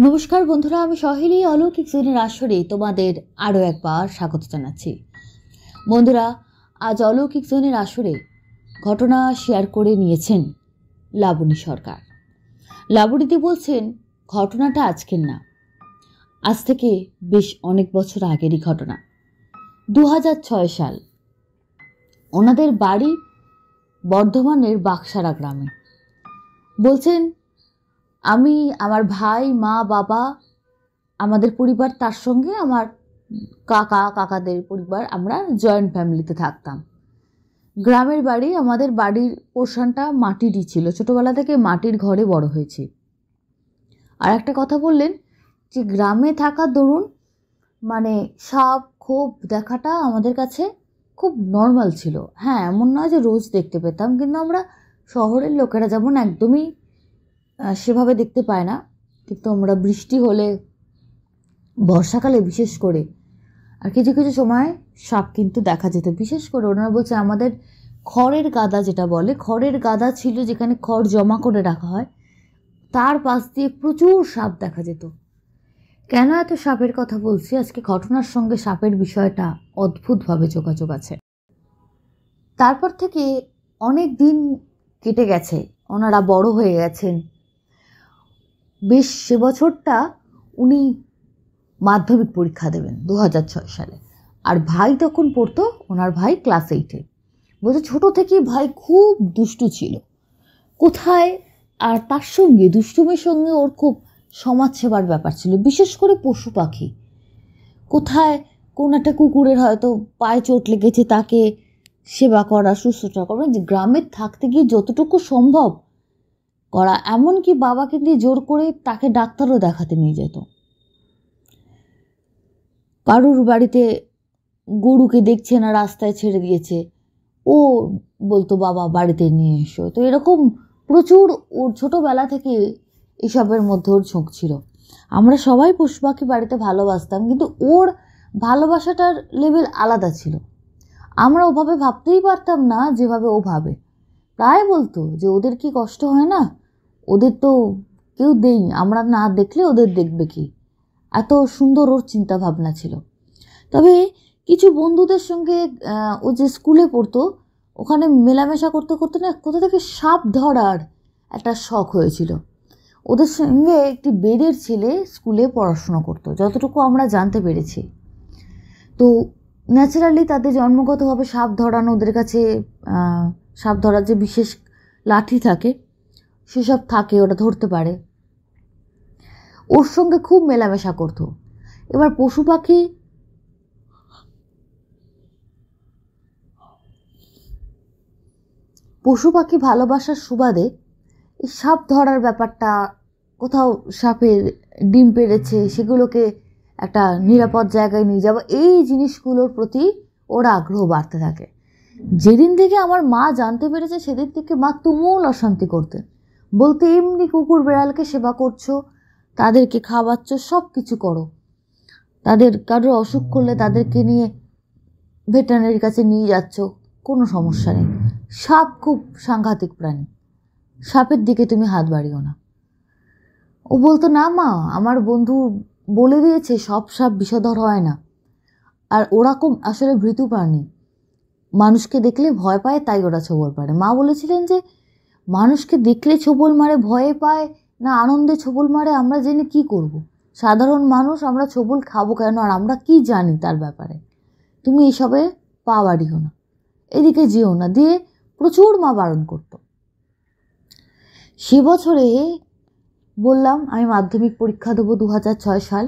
নমস্কার বন্ধুরা, আমি সহেলি অলৌকিক জোনের আসরে তোমাদের আরও একবার স্বাগত জানাচ্ছি। বন্ধুরা, আজ অলৌকিক জোনের আসরে ঘটনা শেয়ার করে নিয়েছেন লাবণী সরকার। লাবণীদি বলছেন ঘটনাটা আজকের না, আজ থেকে বেশ অনেক বছর আগেরই ঘটনা। 2006 সাল। ওনাদের বাড়ি বর্ধমানের বাক্সারা গ্রামে। বলছেন আমি, আমার ভাই, মা, বাবা, আমাদের পরিবার, তার সঙ্গে আমার কাকাদের পরিবার, আমরা জয়েন্ট ফ্যামিলিতে থাকতাম। গ্রামের বাড়ি, আমাদের বাড়ির পোর্শনটা মাটিরই ছিল, ছোটোবেলা থেকে মাটির ঘরে বড় হয়েছি। আর একটা কথা বললেন যে গ্রামে থাকা দরুন সাপ খোপ দেখাটা আমাদের কাছে খুব নর্মাল ছিল। হ্যাঁ, এমন নয় যে রোজ দেখতে পেতাম, কিন্তু আমরা শহরের লোকেরা যেমন একদমই সেভাবে দেখতে পায় না, কিন্তু আমরা বৃষ্টি হলে, বর্ষাকালে বিশেষ করে, আর কিছু কিছু সময় সাপ কিন্তু দেখা যেত। বিশেষ করে ওনারা বলছে আমাদের খড়ের গাদা, যেটা বলে খড়ের গাদা ছিল, যেখানে খড় জমা করে রাখা হয়, তার পাশ দিয়ে প্রচুর সাপ দেখা যেত। কেন এত সাপের কথা বলছি? আজকে ঘটনার সঙ্গে সাপের বিষয়টা অদ্ভুতভাবে যোগাযোগ আছে। তারপর থেকে অনেক দিন কেটে গেছে, ওনারা বড় হয়ে গেছেন। বেশ সে বছরটা উনি মাধ্যমিক পরীক্ষা দেবেন 2006 সালে। আর ভাই তখন পড়তো, ওনার ভাই ক্লাস 8-এ। বলছে ছোটো থেকেই ভাই খুব দুষ্টু ছিল কোথায়, আর তার সঙ্গে দুষ্টুমির সঙ্গে ওর খুব সমাজসেবার ব্যাপার ছিল, বিশেষ করে পশু পাখি। কোথায় কোন একটা কুকুরের হয়তো পায়ে চোট লেগেছে, তাকে সেবা করা, শুশ্রূষা করা, যে গ্রামে থাকতে গিয়ে যতটুকু সম্ভব করা। এমনকি বাবাকে দিয়ে জোর করে তাকে ডাক্তারও দেখাতে নিয়ে যেত। কারুর বাড়িতে গরুকে দেখছে না, রাস্তায় ছেড়ে দিয়েছে, ও বলতো বাবা বাড়িতে নিয়ে এসো। তো এরকম প্রচুর ওর ছোটোবেলা থেকে এসবের মধ্যে ওর ঝোঁক ছিল। আমরা সবাই পশু পাখি বাড়িতে ভালোবাসতাম, কিন্তু ওর ভালোবাসাটার লেভেল আলাদা ছিল। আমরা ওভাবে ভাবতেই পারতাম না যেভাবে ও ভাবে। প্রায় বলতো যে ওদের কি কষ্ট হয় না, ওদের তো কেউ দেই, আমরা না দেখলে ওদের দেখবে কি। এত সুন্দর ওর চিন্তা ভাবনা ছিল। তবে কিছু বন্ধুদের সঙ্গে ও যে স্কুলে পড়তো, ওখানে মেলামেশা করতে করতে না কোথা থেকে সাপ ধরার একটা শখ হয়েছিল। ওদের সঙ্গে একটি বেদের ছেলে স্কুলে পড়াশোনা করতো, যতটুকু আমরা জানতে পেরেছি। তো ন্যাচারালি তাদের জন্মগতভাবে সাপ ধরানো, ওদের কাছে সাপ ধরার যে বিশেষ লাঠি থাকে সেসব থাকে, ওটা ধরতে পারে। ওর সঙ্গে খুব মেলামেশা করতো। এবার পশু পাখি ভালোবাসার সুবাদে এই সাপ ধরার ব্যাপারটা, কোথাও সাপের ডিম পেড়েছে সেগুলোকে একটা নিরাপদ জায়গায় নিয়ে যাওয়া, এই জিনিসগুলোর প্রতি ওর আগ্রহ বাড়তে থাকে। যেদিন থেকে আমার মা জানতে পেরেছে, সেদিন থেকে মা তুমুল অশান্তি করতেন। বলতে এমনি কুকুর বেড়ালকে সেবা করছো, তাদেরকে খাওয়াচ্ছ, সব কিছু করো, তাদের কারোর অসুখ করলে তাদেরকে নিয়ে ভেটেরিনারির কাছে নিয়ে যাচ্ছ, কোনো সমস্যা নেই। সাপ খুব সাংঘাতিক প্রাণী, সাপের দিকে তুমি হাত বাড়িও না। ও বলতো না মা, আমার বন্ধু বলে দিয়েছে সব সাপ বিষধর হয় না, আর ওরকম আসলে ভীতু প্রাণী, মানুষকে দেখলে ভয় পায়, তাই ওরা ছোবল মারে। মা বলেছিলেন যে মানুষকে দেখলে ছোবল মারে, ভয়ে পায় না আনন্দে ছোবল মারে, আমরা জেনে কি করব? সাধারণ মানুষ, আমরা ছোবল খাবো কেন, আর আমরা কি জানি তার ব্যাপারে? তুমি এসবে পা বাড়িও না, এদিকে যেও না, দিয়ে প্রচুর মা বারণ করতো। সে বছরে বললাম আমি মাধ্যমিক পরীক্ষা দেবো, 2006 সাল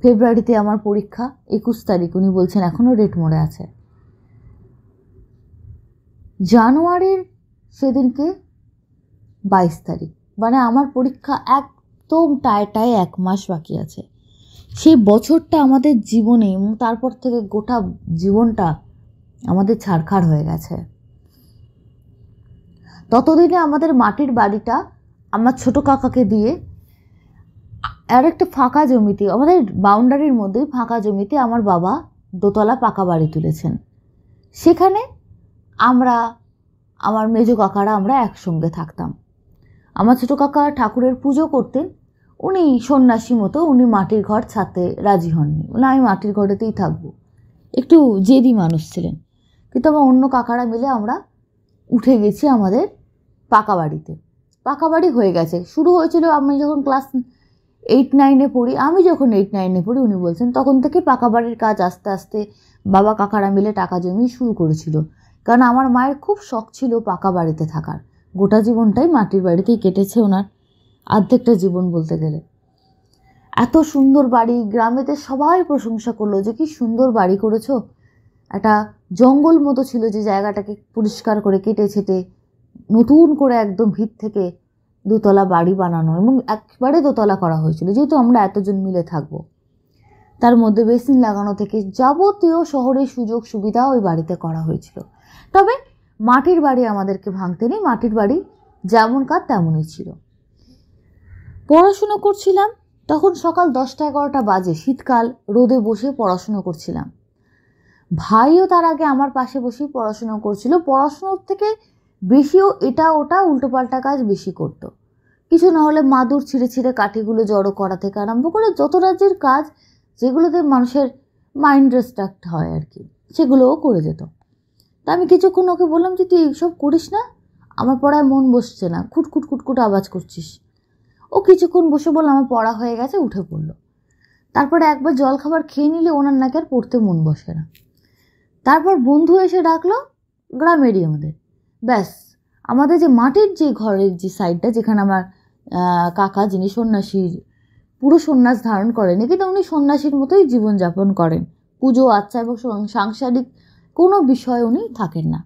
ফেব্রুয়ারিতে আমার পরীক্ষা, 21 তারিখ। উনি বলছেন এখনও ডেট মনে আছে। জানুয়ারির সেদিনকে 22 তারিখ, আমার পরীক্ষা একদম টায় 1 মাস বাকি আছে। সেই বছরটা আমাদের জীবনে, এবং তারপর থেকে গোটা জীবনটা আমাদের ছাড়খাড় হয়ে গেছে। ততদিনে আমাদের মাটির বাড়িটা আমার ছোট কাকাকে দিয়ে আর একটা ফাঁকা জমিতে, আমাদের বাউন্ডারির মধ্যেই ফাঁকা জমিতে আমার বাবা দোতলা পাকা বাড়ি তুলেছেন। সেখানে আমরা, আমার মেজো কাকারা, আমরা একসঙ্গে থাকতাম। আমার ছোটো কাকা ঠাকুরের পুজো করতেন, উনি সন্ন্যাসী মতো, উনি মাটির ঘর ছাড়তে রাজি হননি, বলে আমি মাটির ঘরেতেই থাকবো। একটু জেদি মানুষ ছিলেন। কিন্তু আমার অন্য কাকারা মিলে আমরা উঠে গেছি আমাদের পাকা বাড়িতে। পাকা বাড়ি হয়ে গেছে, শুরু হয়েছিল আমি যখন ক্লাস 8-9-এ পড়ি। আমি যখন 8-9-এ পড়ি উনি বলছেন তখন থেকে পাকা বাড়ির কাজ আস্তে আস্তে বাবা কাকারা মিলে টাকা জমিয়ে শুরু করেছিল। কারণ আমার মায়ের খুব শখ ছিল পাকা বাড়িতে থাকার। গোটা জীবনটাই মাটির বাড়িতেই কেটেছে ওনার, অর্ধেকটা জীবন বলতে গেলে। এত সুন্দর বাড়ি, গ্রামেতে সবাই প্রশংসা করলো যে কি সুন্দর বাড়ি করেছো। একটা জঙ্গল মতো ছিল যে জায়গাটাকে পরিষ্কার করে কেটে ছেটে নতুন করে একদম ভিত থেকে দোতলা বাড়ি বানানো, এবং একবারে দোতলা করা হয়েছিল যেহেতু আমরা এতজন মিলে থাকবো। তার মধ্যে বেসিন লাগানো থেকে যাবতীয় শহরের সুযোগ সুবিধা ওই বাড়িতে করা হয়েছিল। তবে মাটির বাড়ি আমাদেরকে ভাঙতে নেই, মাটির বাড়ি যেমন কাজ তেমনই ছিল। পড়াশুনো করছিলাম তখন সকাল 10টা-11টা বাজে, শীতকাল, রোদে বসে পড়াশুনো করছিলাম। ভাইও তার আগে আমার পাশে বসেই পড়াশুনো করছিল। পড়াশুনোর থেকে বেশিও এটা ওটা উল্টোপাল্টা কাজ বেশি করত। কিছু না হলে মাদুর ছিঁড়ে ছিঁড়ে কাঠিগুলো জড়ো করা থেকে আরম্ভ করে যত রাজ্যের কাজ যেগুলোতে মানুষের মাইন্ড ডিস্ট্রাক্ট হয় আর কি, সেগুলোও করে যেত। তা আমি কিছুক্ষণ ওকে বললাম যে তুই এইসব করিস না, আমার পড়ায় মন বসছে না, খুটখুট খুটখুট আওয়াজ করছিস। ও কিছুক্ষণ বসে বলল আমার পড়া হয়ে গেছে, উঠে পড়লো। তারপরে একবার জল খাবার খেয়ে নিলে ওনার নাকি আর পড়তে মন বসে না। তারপর বন্ধু এসে ডাকলো, গ্রামেরই আমাদের। ব্যাস, আমাদের যে মাটির যে ঘরের যে সাইডটা, যেখানে আমার কাকা, যিনি সন্ন্যাসীর, পুরো সন্ন্যাস ধারণ করেনি কিন্তু উনি সন্ন্যাসীর মতোই জীবনযাপন করেন, পুজো আচ্ছা এবং সাংসারিক কোনো বিষয় উনি থাকেন না।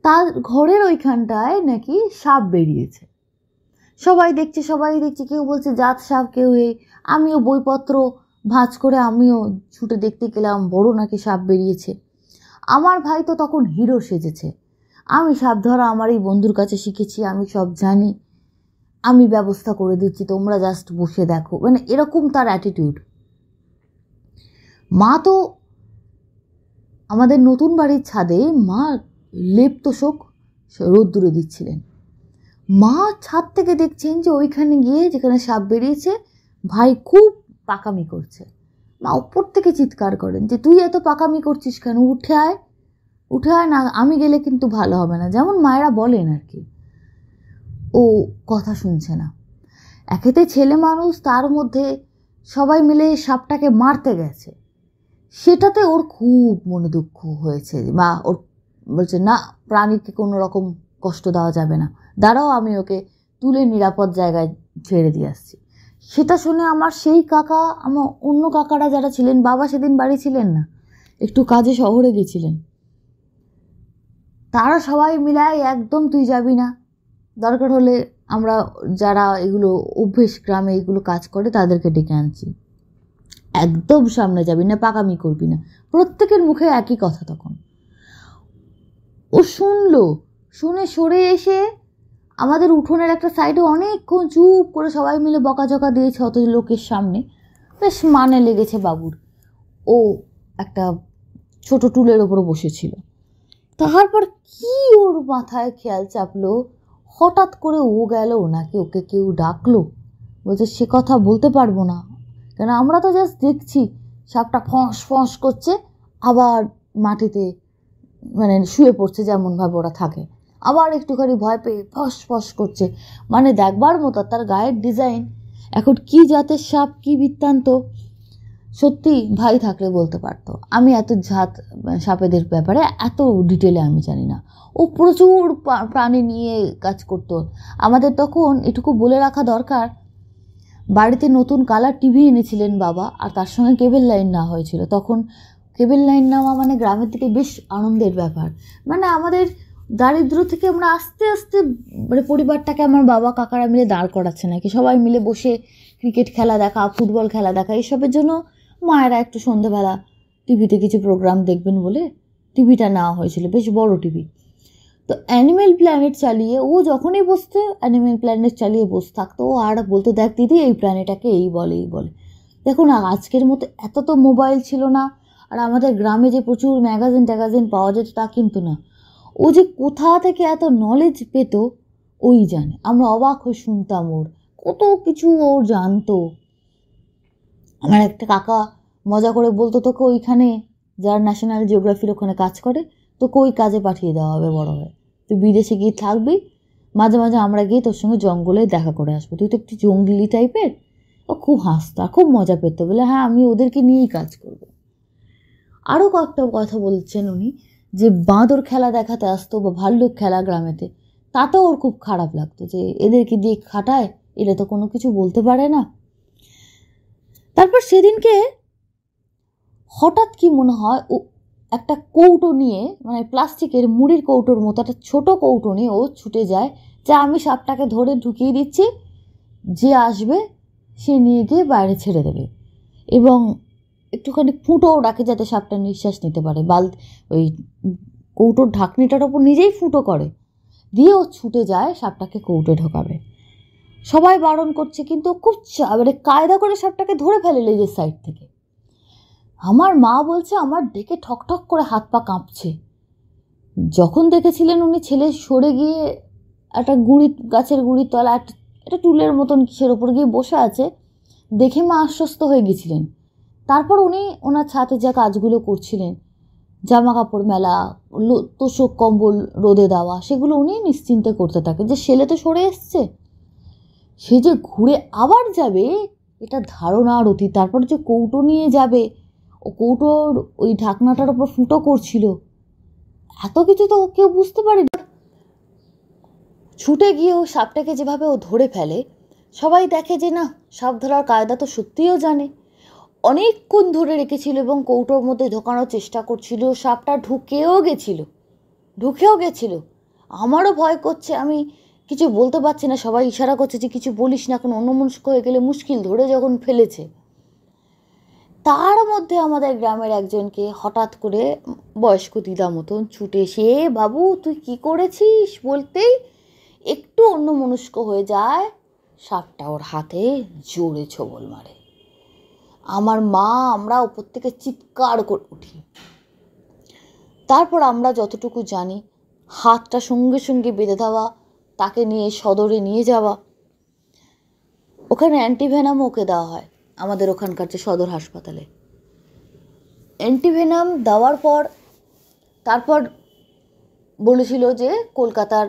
তার ঘরের ওইখানটায় নাকি সাপ বেরিয়েছে। সবাই দেখছে, কেউ বলছে জাত সাপ, কেউ এই। আমিও বইপত্র ভাঁজ করে আমিও ছুটে দেখতে গেলাম, বড় নাকি সাপ বেরিয়েছে। আমার ভাই তো তখন হিরো সেজেছে, আমি সাপ ধরা আমার এই বন্ধুর কাছে শিখেছি, আমি সব জানি, আমি ব্যবস্থা করে দিচ্ছি, তোমরা জাস্ট বসে দেখো, মানে এরকম তার অ্যাটিটিউড। মা তো আমাদের নতুন বাড়ির ছাদে মা লেপ তোষক রোদ্দুরে দিচ্ছিলেন। মা ছাদ থেকে দেখছেন যে ওইখানে গিয়ে যেখানে সাপ বেরিয়েছে ভাই খুব পাকামি করছে। মা উপর থেকে চিৎকার করেন যে তুই এত পাকামি করছিস কেন, উঠে আয় না, আমি গেলে কিন্তু ভালো হবে না, যেমন মায়েরা বলেন আর কি। ও কথা শুনছে না। একেতে ছেলে মানুষ, তার মধ্যে সবাই মিলে সাপটাকে মারতে গেছে, সেটাতে ওর খুব মনে দুঃখ হয়েছে। মা ওর বলছে না, প্রাণীকে কোনো রকম কষ্ট দেওয়া যাবে না, দাঁড়াও আমি ওকে তুলে নিরাপদ জায়গায় ছেড়ে দিয়ে আসছি। সেটা শুনে আমার সেই কাকা, আমার অন্য কাকারা যারা ছিলেন, বাবা সেদিন বাড়ি ছিলেন না, একটু কাজে শহরে গেছিলেন, তারা সবাই মিলায় একদম তুই যাবি না, দরকার হলে আমরা যারা এগুলো অভ্যেস গ্রামে এগুলো কাজ করে তাদেরকে ডেকে আনছি, একদম সামনে যাবি না, পাকামি করবি না। প্রত্যেকের মুখে একই কথা। তখন ও শুনলো, শুনে সরে এসে আমাদের উঠোনের একটা সাইডে অনেকক্ষণ চুপ করে সবাই মিলে বকাঝকা দিয়েছে অত লোকের সামনে। বেশ মানে লেগেছে বাবুর। ও একটা ছোট টুলের ওপর বসেছিল। তারপর কি ওর মাথায় খেয়াল চাপলো, হঠাৎ করে ও গেল নাকি ওকে কেউ ডাকলো, বলছে সে কথা বলতে পারবো না, কেন আমরা তো জাস্ট দেখছি সাপটা ফস ফস করছে, আবার মাটিতে মানে শুয়ে পড়ছে যেমনভাবে ওরা থাকে, আবার একটুখানি ভয় পেয়ে ফস ফস করছে, মানে দেখবার মতো। তার গায়ের ডিজাইন, এখন কি জাতের সাপ, কি বৃত্তান্ত, সত্যি ভাই থাকলে বলতে পারতো। আমি এত সাপেদের ব্যাপারে এত ডিটেলে আমি জানি না। ও প্রচুর প্রাণী নিয়ে কাজ করতো। আমাদের তখন এটুকু বলে রাখা দরকার, বাড়িতে নতুন কালার টিভি এনেছিলেন বাবা, আর তার সঙ্গে কেবল লাইন নেওয়া হয়েছিল। তখন কেবল লাইন নেওয়া মানে গ্রামের দিকে বেশ আনন্দের ব্যাপার। মানে আমাদের দারিদ্র থেকে আমরা আস্তে আস্তে মানে পরিবারটাকে আমার বাবা কাকারা মিলে দাঁড় করাচ্ছে নাকি, সবাই মিলে বসে ক্রিকেট খেলা দেখা, ফুটবল খেলা দেখা, এইসবের জন্য মায়েরা একটু সন্ধ্যেবেলা টিভিতে কিছু প্রোগ্রাম দেখবেন বলে টিভিটা নেওয়া হয়েছিল, বেশ বড় টিভি। তো অ্যানিমেল প্ল্যানেট চালিয়ে ও যখনই বসতে অ্যানিমেল প্ল্যানেট চালিয়ে বসে থাকতো। ও আর বলতো দেখ দিদি এই প্রাণীটাকে এই বলে এই বলে। দেখুন আজকের মতো এত তো মোবাইল ছিল না, আর আমাদের গ্রামে যে প্রচুর ম্যাগাজিন পাওয়া যেত তা কিন্তু না। ও যে কোথা থেকে এত নলেজ পেত ওই জানে, আমরা অবাক হয়ে শুনতাম ওর কত কিছু ও জানতো। আমার একটা কাকা মজা করে বলতো, তোকে ওইখানে যার ন্যাশনাল জিওগ্রাফির ওখানে কাজ করে, তোকে ওই কাজে পাঠিয়ে দেওয়া হবে বড় হয়ে, তুই বিদেশে গিয়ে থাকবি, মাঝে মাঝে আমরা গিয়ে তোর সঙ্গে জঙ্গলে দেখা করে আসবো, তুই তো একটু জঙ্গলি টাইপের। ও খুব হাসতো আর খুব মজা পেত, বলে হ্যাঁ আমি ওদেরকে নিয়েই কাজ করব। আরও কয়েকটা কথা বলছেন উনি, যে বাঁদর খেলা দেখাতে আসতো বা ভাল্লুক খেলা গ্রামেতে, তাতেও ওর খুব খারাপ লাগতো যে এদেরকে দিয়ে খাটায়, এরা তো কোনো কিছু বলতে পারে না। তারপর সেদিনকে হঠাৎ কি মনে হয়, ও একটা কৌটো নিয়ে, মানে প্লাস্টিকের মুড়ির কৌটোর মতো একটা ছোট কৌটো নিয়ে ও ছুটে যায়, যে আমি সাপটাকে ধরে ঢুকিয়ে দিচ্ছি, যে আসবে সে নিয়ে গিয়ে বাইরে ছেড়ে দেবে, এবং একটুখানি ফুটোও রাখে যাতে সাপটা নিঃশ্বাস নিতে পারে। ওই কৌটোর ঢাকনিটার ওপর নিজেই ফুটো করে দিয়ে ও ছুটে যায় সাপটাকে কৌটো ঢোকাবে। সবাই বারণ করছে, কিন্তু খুব মানে কায়দা করে সাপটাকে ধরে ফেলে লেজের সাইড থেকে। আমার মা বলছে আমার দেখে ঠকঠক করে হাত পা কাঁপছে। যখন দেখেছিলেন উনি ছেলে সরে গিয়ে একটা গাছের গুঁড়ির তলা একটা টুলের মতন কিসের ওপর গিয়ে বসে আছে, দেখে মা আশ্বস্ত হয়ে গেছিলেন। তারপর উনি ওনার ছাদে যা কাজগুলো করছিলেন, জামা কাপড় মেলা, তোষক কম্বল রোদে দেওয়া, সেগুলো উনি নিশ্চিন্তে করতে থাকেন, যে ছেলে তো সরে এসছে, সে যে ঘুরে আবার যাবে এটা ধারণার অতীত। তারপর যে কৌটো নিয়ে যাবে, ও কৌটোর ওই ঢাকনাটার ওপর ফুটো করছিল, এত কিছু তো কেউ বুঝতে পারে না। ছুটে গিয়ে ও সাপটাকে যেভাবে ও ধরে ফেলে, সবাই দেখে যে না, সাপ ধরার কায়দা তো সত্যিও জানে। অনেকক্ষণ ধরে রেখেছিল এবং কৌটোর মধ্যে ঢোকানোর চেষ্টা করছিল, সাপটা ঢুকেও গেছিল। আমারও ভয় করছে, আমি কিছু বলতে পারছি না, সবাই ইশারা করছে যে কিছু বলিস না, এখন অন্যমনস্ক হয়ে গেলে মুশকিল, ধরে যখন ফেলেছে। তার মধ্যে আমাদের গ্রামের একজনকে হঠাৎ করে বয়স্ক দিদা মতন ছুটে এসে, বাবু তুই কি করেছিস বলতেই একটু অন্যমনস্ক হয়ে যায়, সাপটা ওর হাতে জোরে ছোবল মারে। আমার মা আমরা ওপর থেকে চিৎকার করে উঠি। তারপর আমরা যতটুকু জানি, হাতটা সঙ্গে সঙ্গে বেঁধে দেওয়া, তাকে নিয়ে সদরে নিয়ে যাওয়া, ওখানে অ্যান্টিভেনাম ওকে দেওয়া হয় আমাদের ওখানকার যে সদর হাসপাতালে। অ্যান্টিভেনাম দেওয়ার পর তারপর বলেছিল যে কলকাতার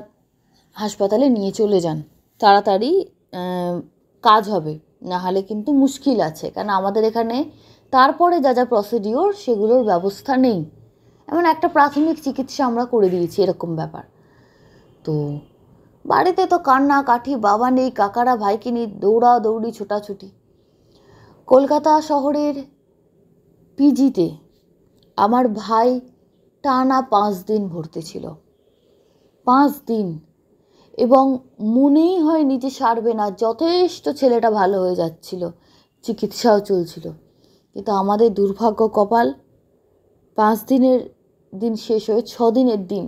হাসপাতালে নিয়ে চলে যান, তাড়াতাড়ি কাজ হবে, না হলে কিন্তু মুশকিল আছে, কারণ আমাদের এখানে তারপরে যা যা প্রসিডিওর সেগুলোর ব্যবস্থা নেই, এমন একটা প্রাথমিক চিকিৎসা আমরা করে দিয়েছি, এরকম ব্যাপার। তো বাড়িতে তো কান্না কাঠি, বাবা নেই, কাকারা ভাইকে নিয়ে দৌড়াদৌড়ি ছোটাছুটি। কলকাতা শহরের পিজিতে আমার ভাই টানা 5 দিন ভর্তি ছিল, 5 দিন, এবং মনেই হয়নি যে সারবে না, যথেষ্ট ছেলেটা ভালো হয়ে যাচ্ছিল, চিকিৎসাও চলছিল। কিন্তু আমাদের দুর্ভাগ্য কপাল, 5 দিনের দিন শেষ হয়ে 6 দিনের দিন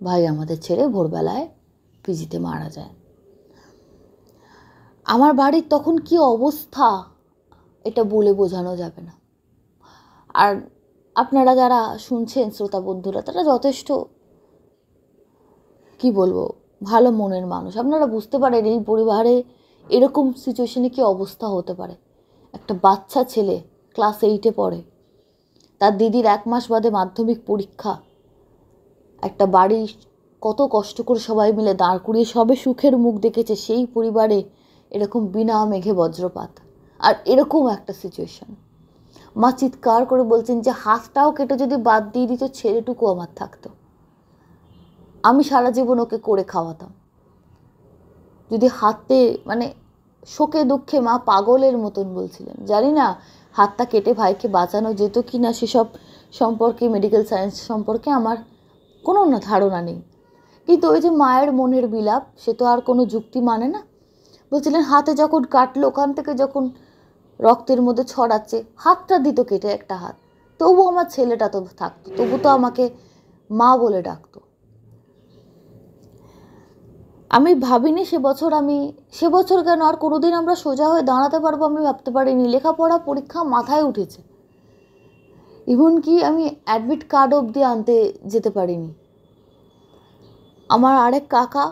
ভাই আমাদের ছেড়ে ভোরবেলায় পিজিতে মারা যায়। আমার বাড়ির তখন কি অবস্থা এটা বলে বোঝানো যাবে না। আর আপনারা যারা শুনছেন শ্রোতা বন্ধুরা, তারা যথেষ্ট কি বলবো ভালো মনের মানুষ, আপনারা বুঝতে পারেন এই পরিবারে এরকম সিচুয়েশনে কি অবস্থা হতে পারে। একটা বাচ্চা ছেলে ক্লাস 8-এ পড়ে, তার দিদির 1 মাস বাদে মাধ্যমিক পরীক্ষা, একটা বাড়ি কত কষ্ট করে সবাই মিলে দাঁড় করিয়ে সবে সুখের মুখ দেখেছে, সেই পরিবারে এরকম বিনা মেঘে বজ্রপাত, আর এরকম একটা সিচুয়েশন। মা চিৎকার করে বলছেন যে হাতটাও কেটে যদি বাদ দিয়ে দিত, ছেলেটুকু আমার থাকতো, আমি সারা জীবন ওকে করে খাওয়াতাম। যদি হাতে, মানে শোকে দুঃখে মা পাগলের মতন বলছিলেন। জানি না হাতটা কেটে ভাইকে বাঁচানো যেত কি না, সেসব সম্পর্কে, মেডিকেল সায়েন্স সম্পর্কে আমার কোনো ধারণা নেই, কিন্তু ওই যে মায়ের মনের বিলাপ, সে তো আর কোনো যুক্তি মানে না। বলছিলেন হাতে যখন কাটলো, ওখান থেকে যখন রক্তের মধ্যে ছড়াচ্ছে, হাতটা দিত কেটে একটা হাত, তবু আমার ছেলেটা তো থাকতো, তবু তো আমাকে মা বলে ডাকতো। আমি ভাবিনি সে বছর কেন আর কোনোদিন আমরা সোজা হয়ে দাঁড়াতে পারবো আমি ভাবতে পারিনি। লেখাপড়া পরীক্ষা মাথায় উঠেছে, এমনকি আমি অ্যাডমিট কার্ড অবধি আনতে যেতে পারিনি। আমার আরেক কাকা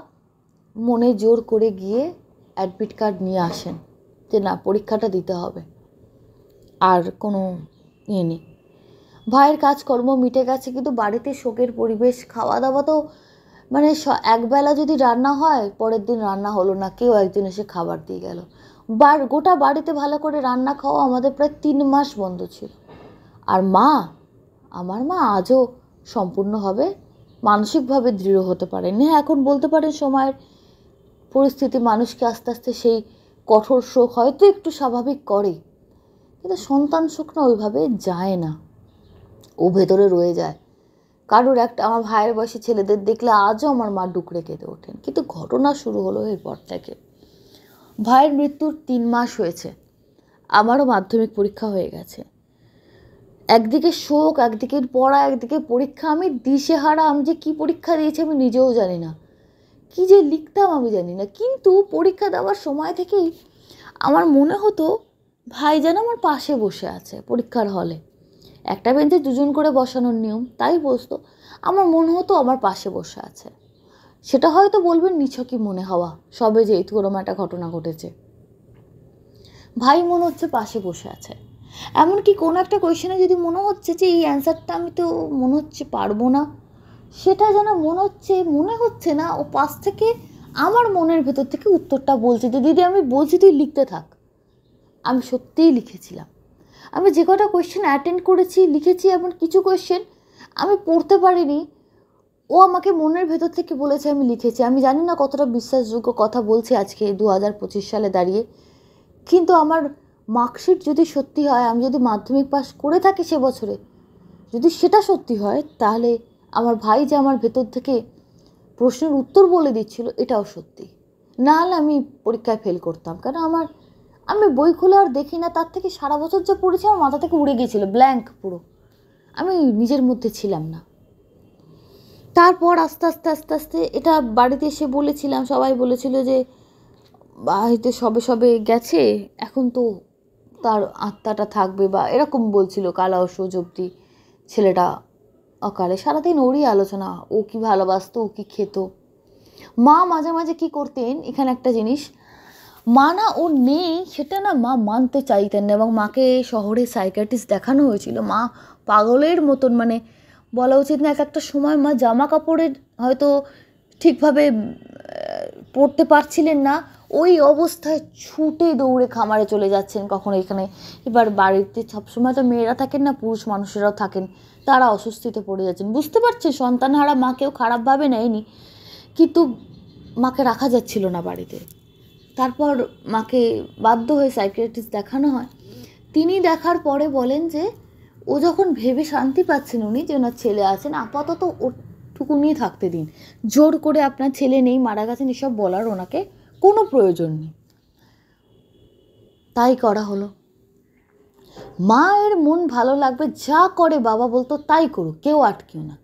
মনে জোর করে গিয়ে অ্যাডমিট কার্ড নিয়ে আসেন যে না পরীক্ষাটা দিতে হবে, আর কোনো ইয়ে নেই। ভাইয়ের কাজকর্ম মিটে গেছে, কিন্তু বাড়িতে শোকের পরিবেশ। খাওয়া দাওয়া তো মানে একবেলা যদি রান্না হয়, পরের দিন রান্না হলো না, কেউ একজন এসে খাবার দিয়ে গেল। গোটা বাড়িতে ভালো করে রান্না খাওয়া আমাদের প্রায় 3 মাস বন্ধ ছিল। আর আমার মা আজও সম্পূর্ণভাবে মানসিকভাবে দৃঢ় হতে পারেনি। হ্যাঁ, এখন বলতে পারেন সময়ের পরিস্থিতি মানুষকে আস্তে আস্তে সেই কঠোর শোক হয়তো একটু স্বাভাবিক করে, কিন্তু সন্তান শোক না ওইভাবে যায় না, ও ভেতরে রয়ে যায়। কারোর একটা আমার ভাইয়ের বয়সী ছেলেদের দেখলে আজও আমার মা ডুকরে কেঁদে ওঠেন। কিন্তু ঘটনা শুরু হলো এরপর থেকে। ভাইয়ের মৃত্যুর 3 মাস হয়েছে, আমারও মাধ্যমিক পরীক্ষা হয়ে গেছে। একদিকে শোক, একদিকে পড়া, একদিকে পরীক্ষা। আমি দিশেহারা, আমি যে কী পরীক্ষা দিয়েছি আমি নিজেও জানি না, কী যে লিখতাম আমি জানি না। কিন্তু পরীক্ষা দেওয়ার সময় থেকেই আমার মনে হতো ভাই যেন আমার পাশে বসে আছে পরীক্ষার হলে। একটা বেঞ্চে 2জন করে বসানোর নিয়ম, তাই বসতো। আমার মনে হতো আমার পাশে বসে আছে। সেটা হয়তো বলবেন নিছকই মনে হওয়া, সবে যেহেতু ওরকম একটা ঘটনা ঘটেছে। ভাই মনে হচ্ছে পাশে বসে আছে। এমনকি কোনো একটা কোয়েশ্চেনে যদি মনে হচ্ছে যে এই অ্যান্সারটা আমি তো মনে হচ্ছে পারবো না, সেটা যেন মনে হচ্ছে না, ও পাশ থেকে আমার মনের ভেতর থেকে উত্তরটা বলছে যে দিদি আমি বলছি তুই লিখতে থাক। আমি সত্যিই লিখেছিলাম। আমি যে কটা কোয়েশ্চেন অ্যাটেন্ড করেছি লিখেছি, এমন কিছু কোয়েশ্চেন আমি পড়তে পারিনি, ও আমাকে মনের ভেতর থেকে বলেছে আমি লিখেছি। আমি জানি না কতটা বিশ্বাসযোগ্য কথা বলছি আজকে 2025 সালে দাঁড়িয়ে, কিন্তু আমার মার্কশিট যদি সত্যি হয়, আমি যদি মাধ্যমিক পাস করে থাকি সে বছরে, যদি সেটা সত্যি হয়, তাহলে আমার ভাই যে আমার ভেতর থেকে প্রশ্নের উত্তর বলে দিচ্ছিল এটাও সত্যি। না হলে আমি পরীক্ষায় ফেল করতাম, কারণ আমি বই খুলে আর দেখি না, তার থেকে সারা বছর যা পড়েছি আমার মাথা থেকে উড়ে গিয়েছিল, ব্ল্যাঙ্ক পুরো, আমি নিজের মধ্যে ছিলাম না। তারপর আস্তে আস্তে আস্তে আস্তে এটা বাড়িতে এসে বলেছিলাম, সবাই বলেছিল যে বাড়িতে সবে সবে গেছে, এখন তো তার আত্মাটা থাকবে, বা এরকম বলছিল। কালা অসুখ অবধি ছেলেটা অকালে, সারাদিন ওরই আলোচনা, ও কি ভালোবাসতো, ও কি খেত। মা মাঝে মাঝে কী করতেন, এখানে একটা জিনিস, মা না ও নেই সেটা না মা মানতে চাইতেন না, এবং মাকে শহরে সাইকিয়াট্রিস্ট দেখানো হয়েছিল। মা পাগলের মতন, মানে বলা উচিত না, এক একটা সময় মা জামা কাপড়ের হয়তো ঠিকভাবে পরতে পারছিলেন না, ওই অবস্থায় ছুটে দৌড়ে খামারে চলে যাচ্ছেন কখনো এখানে। এবার বাড়িতে সবসময় তো মেয়েরা থাকেন না, পুরুষ মানুষেরাও থাকেন, তারা অস্বস্তিতে পড়ে যাচ্ছেন। বুঝতে পারছে সন্তানহারা মাকেও খারাপভাবে নেয়নি, কিন্তু মাকে রাখা যাচ্ছিল না বাড়িতে। তারপর মাকে বাধ্য হয়ে সাইকিয়াট্রিস্ট দেখানো হয়। তিনি দেখার পরে বলেন যে ও যখন ভেবে শান্তি পাচ্ছেন উনি যে ওনার ছেলে আছেন, আপাতত ওটুকু নিয়ে থাকতে দিন, জোর করে আপনার ছেলে নেই মারা গেছেন এসব বলার ওনাকে কোনো প্রয়োজন নেই। তাই করা হলো। মায়ের মন ভালো লাগবে, যা করে বাবা বলতো তাই করুক, কেউ আটকেও না।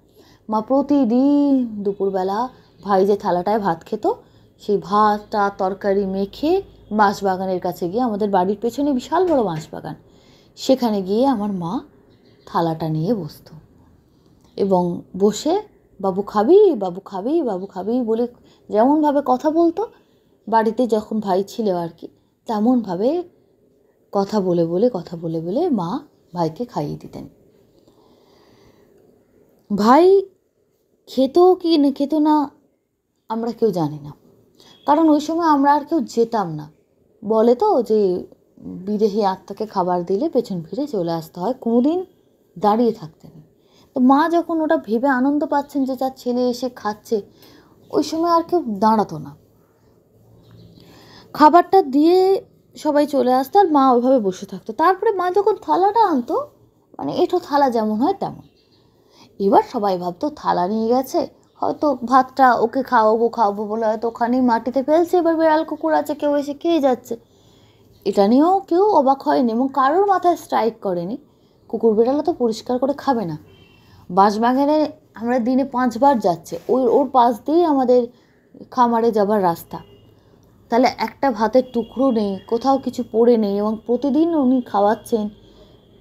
মা প্রতিদিন দুপুরবেলা ভাই যে থালাটায় ভাত খেত, সেই ভাতটা তরকারি মেখে বাঁশবাগানের কাছে গিয়ে, আমাদের বাড়ির পেছনে বিশাল বড় বাঁশবাগান, সেখানে গিয়ে আমার মা থালাটা নিয়ে বসতো, এবং বসে বাবু খাবি, বাবু খাবি, বাবু খাবি বলে যেমনভাবে কথা বলতো, বাড়িতে যখন ভাই ছিল আর কি, তেমনভাবে কথা বলে বলে মা ভাইকে খাইয়ে দিতেন। ভাই খেত কি না খেত না আমরা কেউ জানি না, কারণ ওই সময় আমরা আর কেউ যেতাম না। বলে তো যে বিদেহী আত্মাকে খাবার দিলে পেছন ফিরে চলে আসতে হয়, কোনোদিন দাঁড়িয়ে থাকতে নেই। তো মা যখন ওটা ভেবে আনন্দ পাচ্ছেন যে তার ছেলে এসে খাচ্ছে, ওই সময় আর কেউ দাঁড়াতো না। খাবারটা দিয়ে সবাই চলে আসতো আর মা ওইভাবে বসে থাকতো। তারপরে মা যখন থালাটা আনতো, মানে এঁঠো থালা যেমন হয় তেমন, এবার সবাই ভাবতো থালা নিয়ে গেছে, হয়তো ভাতটা ওকে খাওয়াবো বলে হয়তো ওখানেই মাটিতে ফেলছে, এবার বিড়াল কুকুর আছে কেউ এসে খেয়ে যাচ্ছে। এটা নিয়েও কেউ অবাক হয়নি, এবং কারোর মাথায় স্ট্রাইক করেনি কুকুর বিড়ালও তো পরিষ্কার করে খাবে না। বাঁশবাগানে আমরা দিনে 5 বার যাচ্ছে, ওর পাশ দিয়েই আমাদের খামারে যাবার রাস্তা। তাহলে একটা ভাতের টুকরো নেই, কোথাও কিছু পড়ে নেই, এবং প্রতিদিন উনি খাওয়াচ্ছেন,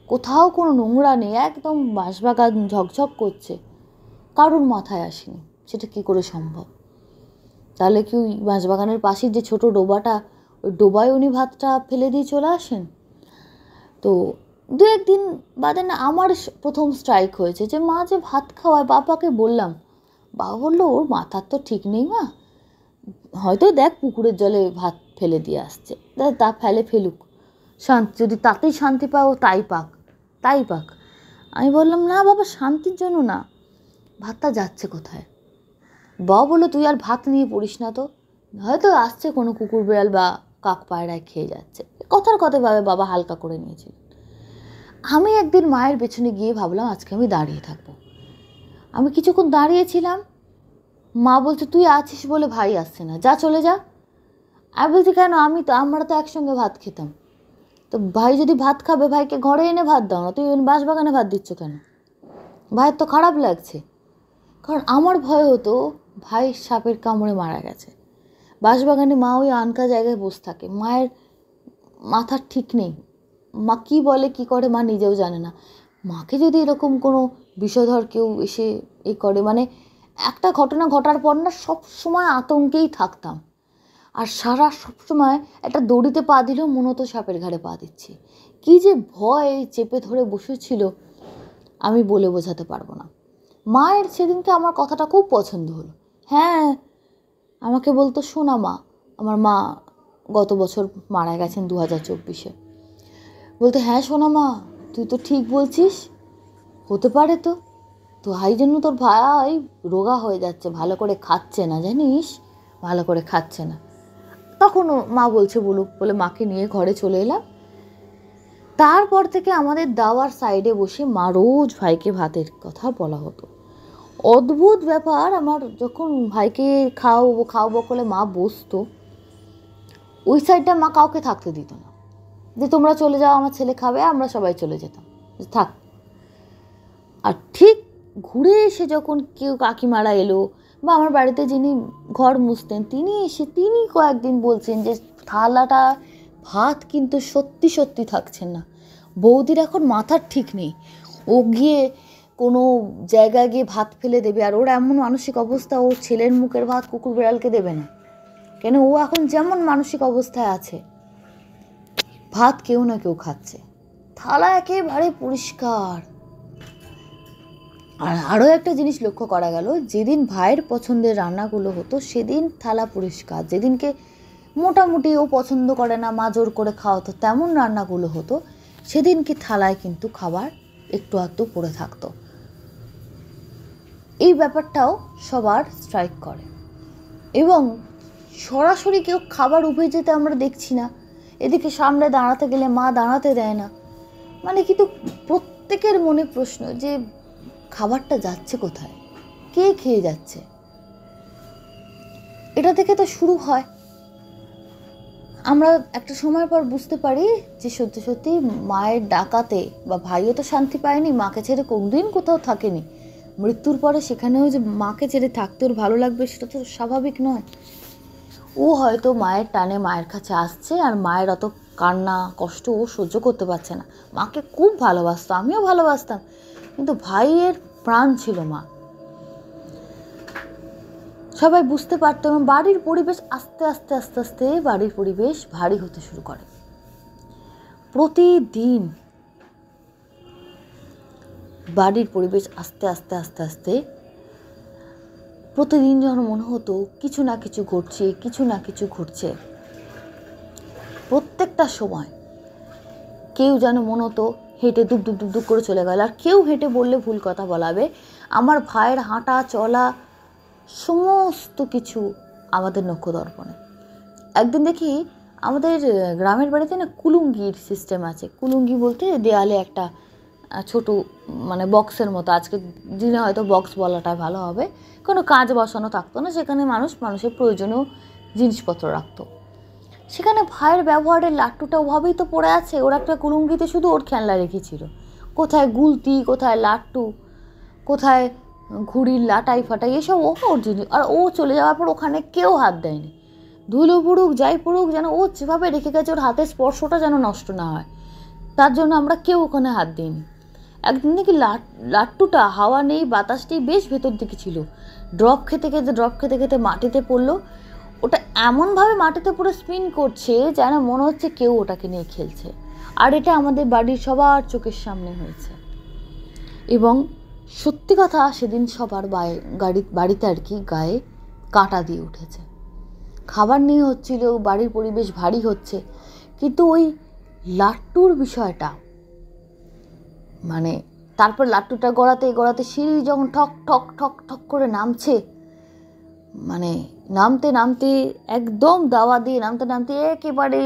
কোথাও কোনো নোংরা নেই, একদম বাঁশবাগান ঝকঝক করছে। কারোর মাথায় আসেনি সেটা কী করে সম্ভব। তাহলে কি ওই বাঁশবাগানের পাশের যে ছোটো ডোবাটা, ওই ডোবায় উনি ভাতটা ফেলে দিয়ে চলে আসেন। তো 2-1 দিন বাদে না আমার প্রথম স্ট্রাইক হয়েছে যে মা যে ভাত খাওয়ায়। বাবাকে বললাম, বাবা বললো ওর মাথার তো ঠিক নেই মা, হয়তো দেখ পুকুরের জলে ভাত ফেলে দিয়ে আসছে, তা ফেলুক, শান্তি যদি তাতেই শান্তি পাও তাই পাক। আমি বললাম না বাবা, শান্তির জন্য না, ভাতটা যাচ্ছে কোথায়? বাবা বললো তুই আর ভাত নিয়ে পড়িস না, তো হয়তো আসছে কোনো কুকুর বিড়াল বা কাক পায়রায় খেয়ে যাচ্ছে। কথার ভাবে বাবা হালকা করে নিয়েছিল। আমি একদিন মায়ের পেছনে গিয়ে ভাবলাম আজকে আমি দাঁড়িয়ে থাকবো। আমি কিছুক্ষণ দাঁড়িয়েছিলাম, মা বলছে তুই আছিস বলে ভাই আসছে না, যা চলে যা। আমি বলছি কেন, আমরা তো একসঙ্গে ভাত খেতাম, তো ভাই যদি ভাত খাবে ভাইকে ঘরে এনে ভাত দাও না, তুই বাঁশবাগানে ভাত দিচ্ছ কেন? ভাইয়ের তো খারাপ লাগছে। কারণ আমার ভয় হতো ভাই সাপের কামড়ে মারা গেছে। বাঁশবাগানে মা ওই আনকা জায়গায় বসে থাকে, মায়ের মাথার ঠিক নেই, মা কী বলে কী করে মা নিজেও জানে না। মাকে যদি এরকম কোনো বিষধর কেউ এসে করে, মানে একটা ঘটনা ঘটার পর না সব সময় আতঙ্কেই থাকতাম। আর সবসময় একটা দড়িতে পা দিলেও মনে হতো সাপের ঘাড়ে পা দিচ্ছি। কী যে ভয় চেপে ধরে বসেছিল আমি বলে বোঝাতে পারবো না। মায়ের সেদিনকে আমার কথাটা খুব পছন্দ হলো। হ্যাঁ, আমাকে বলতো শোনা মা, আমার মা গত বছর মারা গেছেন 2024-এ। বলতে হ্যাঁ শোনা মা, তুই তো ঠিক বলছিস, হতে পারে তো হাই জন্য তোর ভাই রোগা হয়ে যাচ্ছে, ভালো করে খাচ্ছে না জানিস, ভালো করে খাচ্ছে না। তখনও মা বলছে বলুক বলে মাকে নিয়ে ঘরে চলে এলাম। তারপর থেকে আমাদের দাওয়ার সাইডে বসে মা রোজ ভাইকে ভাতের কথা বলা হতো। অদ্ভুত ব্যাপার, আমার যখন ভাইকে খাওয়াবো করে মা বসতো, ওই সাইডটা মা কাউকে থাকতে দিত না, যে তোমরা চলে যাও, আমার ছেলে খাবে, আমরা সবাই চলে যেতাম, থাক। আর ঠিক ঘুরে এসে যখন কেউ কাকিমারা এলো বা আমার বাড়িতে যিনি ঘর মুছতেন তিনি কয়েকদিন বলছেন যে থালাটা ভাত কিন্তু সত্যি থাকছেন না, বৌদির এখন মাথার ঠিক নেই, ও গিয়ে কোনো জায়গায় গিয়ে ভাত ফেলে দেবে, আর ওর এমন মানসিক অবস্থা, ও ছেলের মুখের ভাত কুকুর বিড়ালকে দেবে না, কেন ও এখন যেমন মানসিক অবস্থায় আছে, ভাত কেউ না কেউ খাচ্ছে, থালা একেবারে পরিষ্কার। আর আরও একটা জিনিস লক্ষ্য করা গেল, যেদিন ভাইয়ের পছন্দের রান্নাগুলো হতো সেদিন থালা পরিষ্কার, যেদিনকে মোটামুটি ও পছন্দ করে না মা জোর করে খাওয়াতো তেমন রান্নাগুলো হতো, সেদিনকে থালায় কিন্তু খাবার একটু আধটু পড়ে থাকতো। এই ব্যাপারটাও সবার স্ট্রাইক করে, এবং সরাসরি কেউ খাবার উঠে যেতে আমরা দেখছি না, এদিকে সামনে দাঁড়াতে গেলে মা দাঁড়াতে দেয় না, মানে কিন্তু প্রত্যেকের মনে প্রশ্ন যে খাবারটা যাচ্ছে কোথায়, কে খেয়ে যাচ্ছে। এটা থেকে তো শুরু হয়। আমরা একটা সময় পর বুঝতে পারি যে সত্যি মায়ের ডাকাতে বা ভাইও তো শান্তি পায়নি, মাকে ছেড়ে কোনদিন কোথাও থাকেনি, মৃত্যুর পরে সেখানেও যে মাকে ছেড়ে থাকতে ওর ভালো লাগবে সেটা তো স্বাভাবিক নয়। ও হয়তো মায়ের টানে মায়ের কাছে আসছে, আর মায়ের অত কান্না কষ্ট ও সহ্য করতে পারছে না। মাকে খুব ভালোবাসতো, আমিও ভালোবাসতাম, কিন্তু ভাইয়ের প্রাণ ছিল মা, সবাই বুঝতে পারতো। এবং বাড়ির পরিবেশ আস্তে বাড়ির পরিবেশ ভারী হতে শুরু করে। প্রতিদিন বাড়ির পরিবেশ আস্তে প্রতিদিন যখন মনে হতো কিছু না কিছু ঘটছে, প্রত্যেকটা সময় কেউ যেন মনে হতো হেঁটে দুপ করে চলে গেল, আর কেউ হেঁটে বললে ভুল কথা বলাবে। আমার ভাইয়ের হাঁটা চলা সমস্ত কিছু আমাদের নক্ষদর্পণে। একদিন দেখি আমাদের গ্রামের বাড়িতে না কুলুঙ্গির সিস্টেম আছে। কুলুঙ্গি বলতে দেয়ালে একটা ছোট মানে বক্সের মতো, আজকে দিনে হয়তো বক্স বলাটা ভালো হবে, কোনো কাজ বসানো থাকতো না, সেখানে মানুষের প্রয়োজনীয় জিনিসপত্র রাখতো। সেখানে ভাইয়ের ব্যবহারের লাট্টুটা ওভাবেই তো পড়ে আছে, ওর একটা কুলুঙ্গিতে শুধু ওর খেলনা রেখেছিল, কোথায় গুলতি, কোথায় লাট্টু, কোথায় ঘুড়ির লাটাই ফাটাই, এসব ওর জিনিস। আর ও চলে যাওয়ার পর ওখানে কেউ হাত দেয়নি, ধুলো পড়ুক যাই পড়ুক, যেন ও যেভাবে রেখে গেছে ওর হাতের স্পর্শটা যেন নষ্ট না হয়, তার জন্য আমরা কেউ ওখানে হাত দিইনি। একদিন নাকি লাট্টুটা হাওয়া নেই বাতাস নেই বেশ ভেতর দিকে ছিল, ড্রপ খেতে খেতে মাটিতে পড়লো, ওটা এমনভাবে মাটিতে পুরো স্পিন করছে যেন মনে হচ্ছে কেউ ওটাকে নিয়ে খেলছে। আর এটা আমাদের বাড়ির সবার চোখের সামনে হয়েছে। এবং সত্যি কথা, সেদিন সবার বাড়িতে আর কি গায়ে কাঁটা দিয়ে উঠেছে। খাবার নিয়ে হচ্ছিল, বাড়ির পরিবেশ ভারী হচ্ছে, কিন্তু ওই লাট্টুর বিষয়টা, মানে তারপর লাট্টুটা গড়াতে সিঁড়ি যখন ঠক ঠক ঠক ঠক করে নামছে, মানে নামতে একদম দাওয়া দিয়ে নামতে একেবারে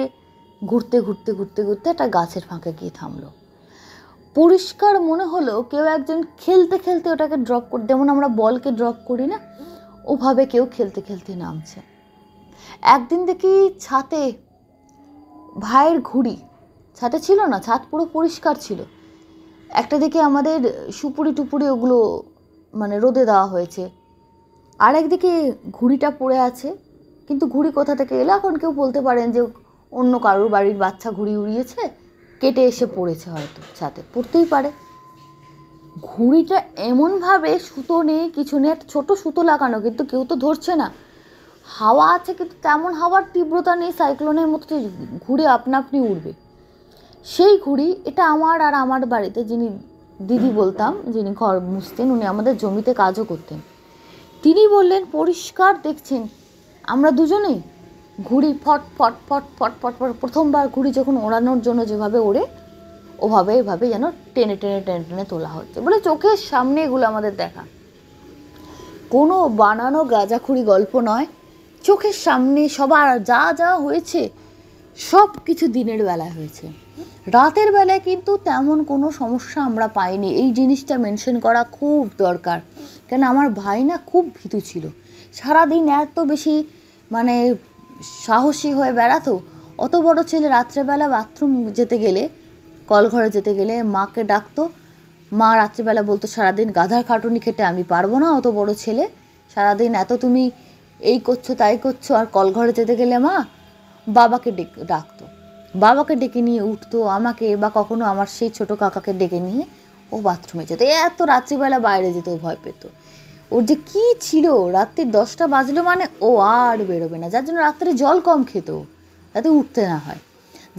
ঘুরতে একটা গাছের ফাঁকে গিয়ে থামলো। পরিষ্কার মনে হলো কেউ একজন খেলতে ওটাকে ড্রপ করে, যেমন আমরা বলকে ড্রপ করি না, ওভাবে কেউ খেলতে নামছে। একদিন দেখি ছাতে ভাইয়ের ঘুড়ি, ছাতে ছিল না, ছাদ পুরো পরিষ্কার ছিল, একটা দিকে আমাদের সুপুরি টুপুরি ওগুলো মানে রোদে দেওয়া হয়েছে, আর একদিকে ঘুড়িটা পড়ে আছে। কিন্তু ঘুড়ি কোথা থেকে এলো এখন কেউ বলতে পারেন যে অন্য কারোর বাড়ির বাচ্চা ঘুড়ি উড়িয়েছে, কেটে এসে পড়েছে, হয়তো ছাতে পড়তেই পারে। ঘুড়িটা এমনভাবে সুতো নেই কিছু নেই, একটা ছোটো সুতো লাগানো, কিন্তু কেউ তো ধরছে না, হাওয়া আছে কিন্তু তেমন হাওয়ার তীব্রতা নেই, সাইক্লোনের মতো ঘুরে আপনি উড়বে। সেই ঘুড়ি, এটা আমার বাড়িতে যিনি দিদি বলতাম, যিনি ঘর মুছতেন, উনি আমাদের জমিতে কাজও করতেন, তিনি বললেন পরিষ্কার দেখছেন আমরা দুজনেই ঘুড়ি ফট ফট ফট ফট ফট ফট, প্রথমবার ঘুড়ি যখন ওড়ানোর জন্য যেভাবে ওড়ে এভাবে যেন টেনে তোলা হচ্ছে, বলে চোখের সামনে এগুলো আমাদের দেখা, কোনো বানানো গাঁজাখুরি গল্প নয়, চোখের সামনে সবার যা হয়েছে সব কিছু দিনের বেলায় হয়েছে। রাতের বেলায় কিন্তু তেমন কোনো সমস্যা আমরা পাইনি। এই জিনিসটা মেনশন করা খুব দরকার, কেন আমার ভাই না খুব ভীতু ছিল, সারাদিন এত বেশি মানে সাহসী হয়ে বেড়াতো। অত বড় ছেলে রাত্রেবেলা বাথরুম যেতে গেলে, কলঘরে যেতে গেলে মাকে ডাকতো, মা রাত্রিবেলা বলতো সারাদিন গাধার খাটুনি খেটে আমি পারবো না, অত বড় ছেলে সারাদিন এত তুমি এই করছো তাই করছো। আর কলঘরে যেতে গেলে মা বাবাকে ডাকতো, বাবাকে ডেকে নিয়ে উঠতো আমাকে, বা কখনো আমার সেই ছোট কাকাকে ডেকে নিয়ে ও বাথরুমে যেত। এত রাত্রিবেলা বাইরে যেত, ভয় পেত। ওর যে কী ছিল, রাত্রি 10টা বাজলো মানে ও আর বেরোবে না, যার জন্য রাত্রে জল কম খেত যাতে উঠতে না হয়,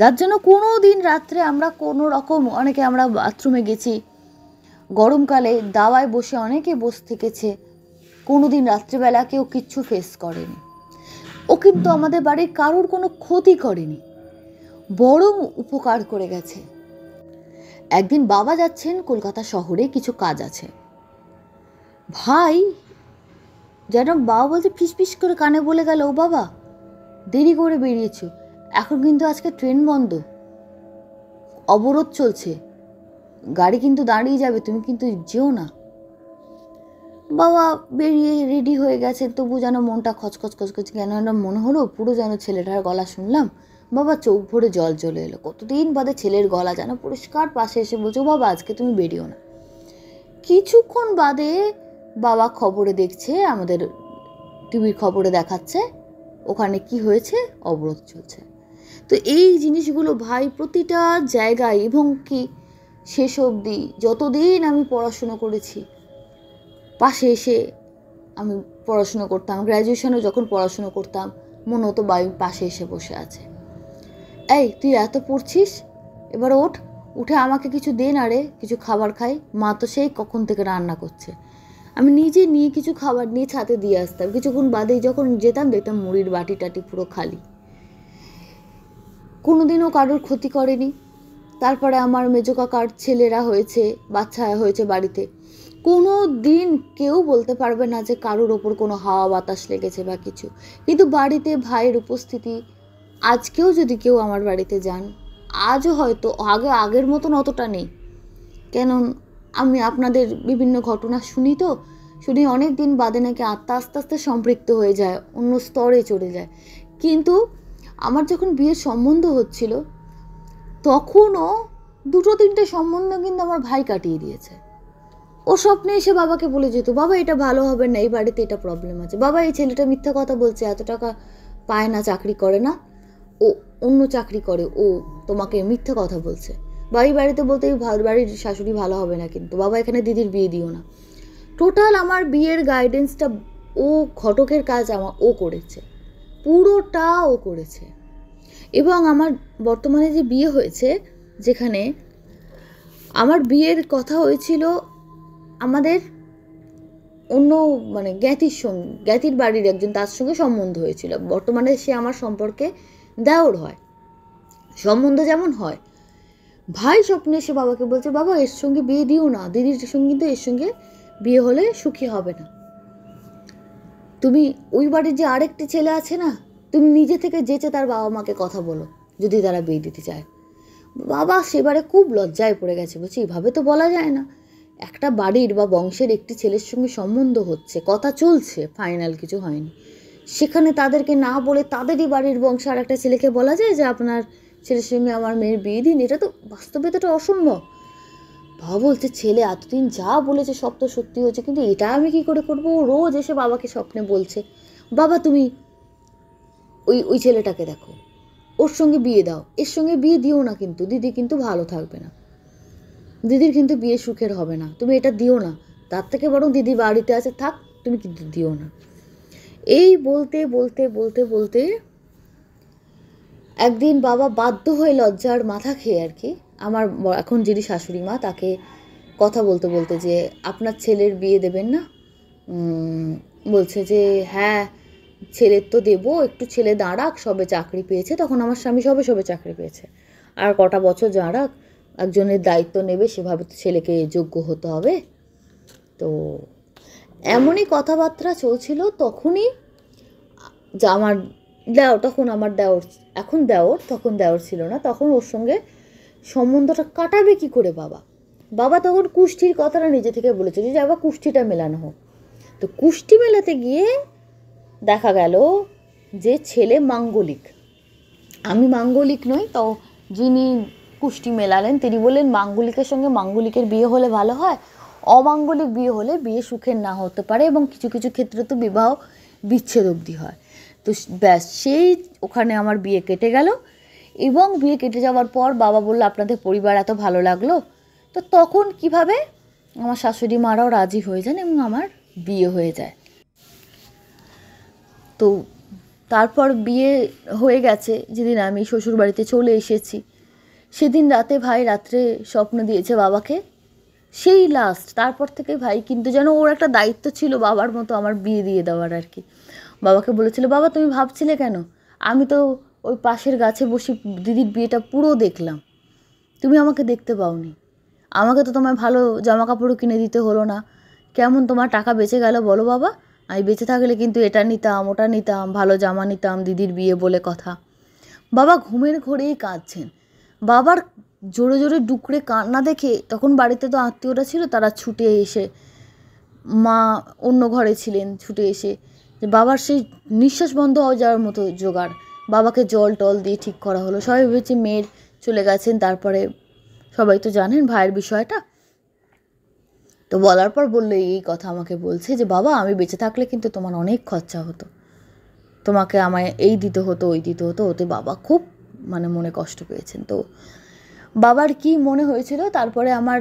যার জন্য কোনো দিন রাত্রে আমরা কোনো রকম, অনেকে আমরা বাথরুমে গেছি গরমকালে দাওয়ায় বসে, অনেকে বসে থেকেছে, কোনো দিন রাত্রিবেলা কেউ কিচ্ছু ফেস করেনি। ও কিন্তু আমাদের বাড়ির কারোর কোনো ক্ষতি করেনি, বরং উপকার করে গেছে। একদিন বাবা যাচ্ছেন কলকাতা শহরে, কিছু কাজ আছে, ভাই যেন বাবা বলছে ফিস করে কানে বলে গেল, ও বাবা দেরি করে বেরিয়েছো, এখন কিন্তু আজকে ট্রেন বন্ধ, অবরোধ চলছে, গাড়ি কিন্তু দাঁড়িয়ে যাবে, তুমি কিন্তু যেও না। বাবা বেরিয়ে রেডি হয়ে গেছে, তবু যেন মনটা খচখচ কেন মনে হলো, পুরো যেন ছেলেটার গলা শুনলাম, বাবা চোখ ভরে জল চলে এলো। কতদিন বাদে ছেলের গলা যেন পরিষ্কার পাশে এসে বলছো, বাবা আজকে তুমি বেরিও না। কিছুক্ষণ বাদে বাবা খবরে দেখছে, আমাদের টিভির খবরে দেখাচ্ছে ওখানে কি হয়েছে, অবরোধ চলছে। তো এই জিনিসগুলো ভাই প্রতিটা জায়গায়, এবং কি শেষ অবধি যতদিন আমি পড়াশুনো করেছি, পাশে এসে আমি পড়াশুনো করতাম, গ্র্যাজুয়েশনে যখন পড়াশুনো করতাম মনে হতো বাড়ির পাশে এসে বসে আছে, এই তুই এত পড়ছিস, এবার উঠে আমাকে কিছু দে না রে, কিছু খাবার খাই, মা তো সেই কখন থেকে রান্না করছে। আমি নিজে নিয়ে কিছু খাবার নিয়ে ছাদে দিয়ে আসতাম, কিছুক্ষণ বাদেই যখন যেতাম দেখতাম মুড়ির বাটি টাটি পুরো খালি। কোনোদিনও কারোর ক্ষতি করেনি। তারপরে আমার মেজো কাকার ছেলেরা হয়েছে, বাচ্চা হয়েছে বাড়িতে, কোনো দিন কেউ বলতে পারবে না যে কারোর ওপর কোনো হাওয়া বাতাস লেগেছে বা কিছু। কিন্তু বাড়িতে ভাইয়ের উপস্থিতি, আজকেও যদি কেউ আমার বাড়িতে যান, আজও হয়তো আগের মতন অতটা নেই, কেন আমি আপনাদের বিভিন্ন ঘটনা শুনি অনেক দিন বাদে নাকি আত্মা আস্তে আস্তে সম্পৃক্ত হয়ে যায়, অন্য স্তরে চলে যায়। কিন্তু আমার যখন বিয়ের সম্বন্ধ হচ্ছিল, তখনও 2-3টে সম্বন্ধ কিন্তু আমার ভাই কাটিয়ে দিয়েছে। ও স্বপ্নে এসে বাবাকে বলে যেত, বাবা এটা ভালো হবে না, এই বাড়িতে এটা প্রবলেম আছে, বাবা এই ছেলেটা মিথ্যা কথা বলছে, এত টাকা পায় না, চাকরি করে না, ও অন্য চাকরি করে, ও তোমাকে মিথ্যা কথা বলছে, বা এই বাড়িতে বলতে এই বাড়ির শাশুড়ি ভালো হবে না, কিন্তু বাবা এখানে দিদির বিয়ে দিও না। টোটাল আমার বিয়ের গাইডেন্সটা ও, ঘটকের কাজ ও করেছে, পুরোটা ও করেছে। এবং আমার বর্তমানে যে বিয়ে হয়েছে, যেখানে আমার বিয়ের কথা হয়েছিল আমাদের অন্য মানে জ্ঞাতির বাড়ির একজন, তার সঙ্গে সম্বন্ধ হয়েছিল। বর্তমানে সে আমার সম্পর্কে দেওর হয়, সম্বন্ধ যেমন হয়। ভাই স্বপ্নে এসে বাবাকে বলছে, বাবা এর সঙ্গে বিয়ে দিও না, দিদির সঙ্গে কিন্তু এর সঙ্গে বিয়ে হলে সুখী হবে না। তুমি ওই বাড়ির যে আরেকটি ছেলে আছে না, তুমি নিজে থেকে যেচে তার বাবা মাকে কথা বলো যদি তারা বিয়ে দিতে চায়। বাবা সেবারে খুব লজ্জায় পড়ে গেছে, বলছি এভাবে তো বলা যায় না। একটা বাড়ির বা বংশের একটি ছেলের সঙ্গে সম্বন্ধ হচ্ছে, কথা চলছে, ফাইনাল কিছু হয়নি, সেখানে তাদেরকে না বলে তাদেরই বাড়ির বংশে আর একটা ছেলেকে বলা যায় যে আপনার ছেলের সঙ্গে আমার মেয়ের বিয়ে দিন? এটা তো বাস্তবে তো অসম্ভব। বাবা বলছে, ছেলে এতদিন যা বলেছে সব তো সত্যি হয়েছে, কিন্তু এটা আমি কি করে করবো? রোজ এসে বাবাকে স্বপ্নে বলছে, বাবা তুমি ওই ছেলেটাকে দেখো, ওর সঙ্গে বিয়ে দাও, এর সঙ্গে বিয়ে দিও না, কিন্তু দিদি কিন্তু ভালো থাকবে না, দিদির কিন্তু বিয়ে সুখের হবে না, তুমি এটা দিও না, তার থেকে বরং দিদি বাড়িতে আছে থাক, তুমি কিন্তু দিও না। এই বলতে বলতে বলতে বলতে একদিন বাবা বাধ্য হয়ে লজ্জার মাথা খেয়ে আর কি, আমার এখন যিনি শাশুড়ি মা, তাকে কথা বলতে বলতে যে আপনার ছেলের বিয়ে দেবেন না? বলছে যে হ্যাঁ ছেলের তো দেবো, একটু ছেলে দাঁড়াক, সবে চাকরি পেয়েছে, তখন আমার স্বামী সবে চাকরি পেয়েছে, আর কটা বছর দাঁড়াক, একজনের দায়িত্ব নেবে, সেভাবে তো ছেলেকে যোগ্য হতে হবে। তো এমনই কথাবার্তা চলছিল। তখনই যা আমার দেওর, তখন আমার দেওর, এখন দেওর, তখন দেওর ছিল না, তখন ওর সঙ্গে সম্বন্ধটা কাটাবে কি করে বাবা? বাবা তখন কুষ্ঠির কথাটা নিজে থেকে বলেছিল যে বাবা কুষ্ঠিটা মেলানো হোক। তো কুষ্ঠি মেলাতে গিয়ে দেখা গেল যে ছেলে মাঙ্গলিক, আমি মাঙ্গলিক নই, তো যিনি কুষ্টি মেলালেন তিনি বললেন মাঙ্গলিকের সঙ্গে মাঙ্গলিকের বিয়ে হলে ভালো হয়, অমাঙ্গলিক বিয়ে হলে বিয়ে সুখের না হতে পারে, এবং কিছু কিছু ক্ষেত্রে তো বিবাহ বিচ্ছেদ অবধি হয়। তো ব্যাস সেই ওখানে আমার বিয়ে কেটে গেল। এবং বিয়ে কেটে যাওয়ার পর বাবা বলল আপনাদের পরিবার এত ভালো লাগলো। তো তখন কিভাবে আমার শাশুড়ি মারাও রাজি হয়ে যান এবং আমার বিয়ে হয়ে যায়। তো তারপর বিয়ে হয়ে গেছে, যেদিন আমি শ্বশুরবাড়িতে চলে এসেছি, সেদিন রাতে ভাই রাত্রে স্বপ্ন দিয়েছে বাবাকে, সেই লাস্ট। তারপর থেকে ভাই কিন্তু যেন ওর একটা দায়িত্ব ছিল বাবার মতো আমার বিয়ে দিয়ে দেওয়ার আর কি। বাবাকে বলেছিল, বাবা তুমি ভাবছিলে কেন, আমি তো ওই পাশের গাছে বসে দিদির বিয়েটা পুরো দেখলাম, তুমি আমাকে দেখতে পাওনি, আমাকে তো তোমায় ভালো জামা কাপড়ও কিনে দিতে হলো না, কেমন তোমার টাকা বেঁচে গেল বলো বাবা? আমি বেঁচে থাকলে কিন্তু এটা নিতাম, ওটা নিতাম, ভালো জামা নিতাম, দিদির বিয়ে বলে কথা। বাবা ঘুমের ঘোরেই কাঁদছেন। বাবার জোরে জোরে ডুকরে কান্না দেখে তখন বাড়িতে তো আত্মীয়রা ছিল, তারা ছুটে এসে, মা অন্য ঘরে ছিলেন, ছুটে এসে যে বাবার সেই নিঃশ্বাস বন্ধ হয়ে যাওয়ার মতো জোগাড়, বাবাকে জল টল দিয়ে ঠিক করা হলো। সবাই ভেবেছে মেয়ের চলে গেছেন, তারপরে সবাই তো জানেন ভাইয়ের বিষয়টা। তো বলার পর বললো এই কথা আমাকে বলছে যে বাবা আমি বেঁচে থাকলে কিন্তু তোমার অনেক খরচা হতো, তোমাকে আমায় এই দিতে হতো ওই দিতে হতো, ওতে বাবা খুব মানে মনে কষ্ট পেয়েছেন। তো বাবার কি মনে হয়েছিল, তারপরে আমার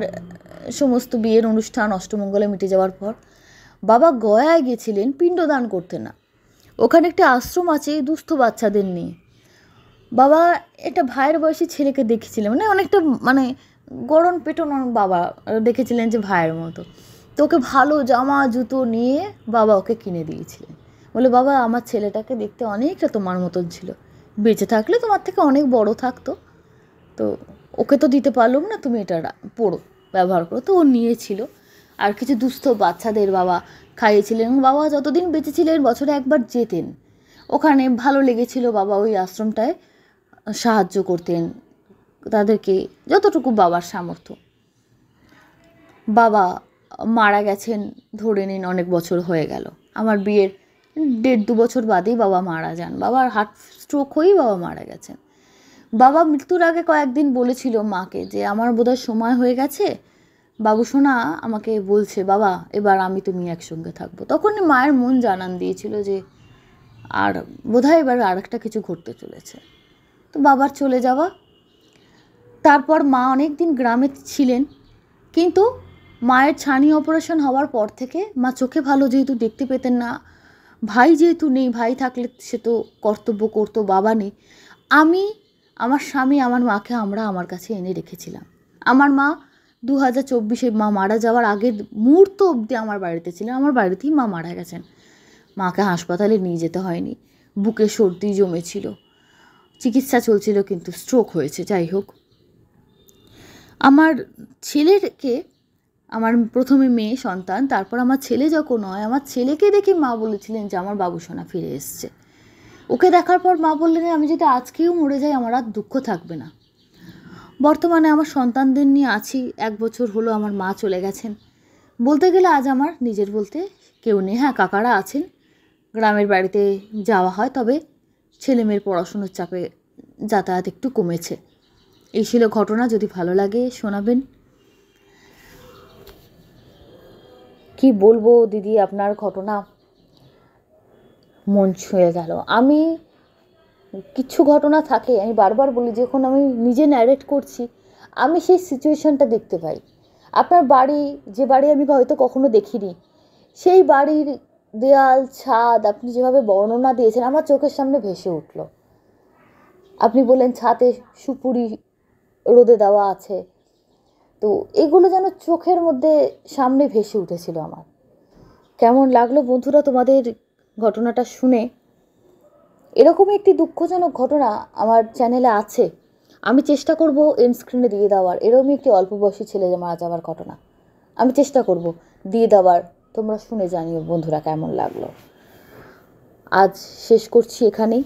সমস্ত বিয়ের অনুষ্ঠান অষ্টমঙ্গলে মিটে যাওয়ার পর বাবা গয়ায় গেছিলেন পিণ্ডদান করতে। না, ওখানে একটা আশ্রম আছে দুস্থ বাচ্চাদের নিয়ে। বাবা একটা ভাইয়ের বয়সী ছেলেকে দেখেছিলেন, মানে অনেকটা মানে গড়ন পেটন বাবা দেখেছিলেন যে ভাইয়ের মতো। তো ওকে ভালো জামা জুতো নিয়ে বাবা ওকে কিনে দিয়েছিলেন, বলে বাবা আমার ছেলেটাকে দেখতে অনেকটা তোমার মতন ছিল, বেঁচে থাকলে তোমার থেকে অনেক বড় থাকতো, তো ওকে তো দিতে পারলাম না, তুমি এটা পড়ো, ব্যবহার করো। তো ও নিয়েছিল। আর কিছু দুস্থ বাচ্চাদের বাবা খাইয়েছিলেন। বাবা যতদিন বেঁচে ছিলেন বছরে একবার যেতেন ওখানে, ভালো লেগেছিল, বাবা ওই আশ্রমটায় সাহায্য করতেন তাদেরকে যতটুকু বাবার সামর্থ্য। বাবা মারা গেছেন ধরে নিন অনেক বছর হয়ে গেল, আমার বিয়ের 1.5-2 বছর বাদেই বাবা মারা যান। বাবার হার্ট স্ট্রোক হয়েই বাবা মারা গেছেন। বাবা মৃত্যুর আগে কয়েকদিন বলেছিল মাকে যে আমার বোধহয় সময় হয়ে গেছে, বাবু সোনা আমাকে বলছে বাবা এবার আমি তুমি একসঙ্গে থাকবো। তখনই মায়ের মন জানান দিয়েছিল যে আর বোধহয় এবার আর একটা কিছু ঘটতে চলেছে। তো বাবার চলে যাওয়া, তারপর মা অনেক দিন গ্রামে ছিলেন, কিন্তু মায়ের ছানি অপারেশন হওয়ার পর থেকে মা চোখে ভালো যেহেতু দেখতে পেতেন না, ভাই যেহেতু নেই, ভাই থাকলে সে তো কর্তব্য করতো, বাবা নেই। আমি, আমার স্বামী, আমার মাকে আমরা আমার কাছে এনে রেখেছিলাম। আমার মা 2024-এ মা মারা যাওয়ার আগের মুহূর্ত অবধি আমার বাড়িতে ছিলেন। আমার বাড়িতেই মা মারা গেছেন। মাকে হাসপাতালে নিয়ে যেতে হয়নি, বুকে সর্দি জমেছিল, চিকিৎসা চলছিল, কিন্তু স্ট্রোক হয়েছে। যাই হোক, আমার ছেলেকে, আমার প্রথমে মেয়ে সন্তান, তারপর আমার ছেলে যখন হয়, আমার ছেলেকে দেখে মা বলেছিলেন যে আমার বাবু সোনা ফিরে এসছে। ওকে দেখার পর মা বললেন আমি যদি আজকেও মরে যাই আমার আর দুঃখ থাকবে না। বর্তমানে আমার সন্তানদের নিয়ে আছি। 1 বছর হলো আমার মা চলে গেছেন। বলতে গেলে আজ আমার নিজের বলতে কেউ নেই। হ্যাঁ, কাকারা আছেন, গ্রামের বাড়িতে যাওয়া হয়, তবে ছেলেমেয়ের পড়াশুনোর চাপে যাতায়াত একটু কমেছে। এই ছিল ঘটনা। যদি ভালো লাগে শোনাবেন। কি বলবো দিদি, আপনার ঘটনা মন ছুঁয়ে গেল। আমি কিছু ঘটনা থাকে, আমি বারবার বলি, যখন আমি নিজে ন্যারেট করছি আমি সেই সিচুয়েশনটা দেখতে পাই। আপনার বাড়ি, যে বাড়ি আমি হয়তো কখনো দেখিনি, সেই বাড়ির দেয়াল, ছাদ আপনি যেভাবে বর্ণনা দিয়েছেন আমার চোখের সামনে ভেসে উঠল। আপনি বললেন ছাদে সুপুরি রোদে দেওয়া আছে, তো এগুলো যেন চোখের মধ্যে সামনে ভেসে উঠেছিল আমার। কেমন লাগলো বন্ধুরা তোমাদের ঘটনাটা শুনে? এরকমই একটি দুঃখজনক ঘটনা আমার চ্যানেলে আছে, আমি চেষ্টা করব এন্ড স্ক্রিনে দিয়ে দেওয়ার। এরকমই একটি অল্প বয়সী ছেলে মারা যাওয়ার ঘটনা আমি চেষ্টা করব দিয়ে দেওয়ার। তোমরা শুনে জানিও বন্ধুরা কেমন লাগলো। আজ শেষ করছি এখানেই।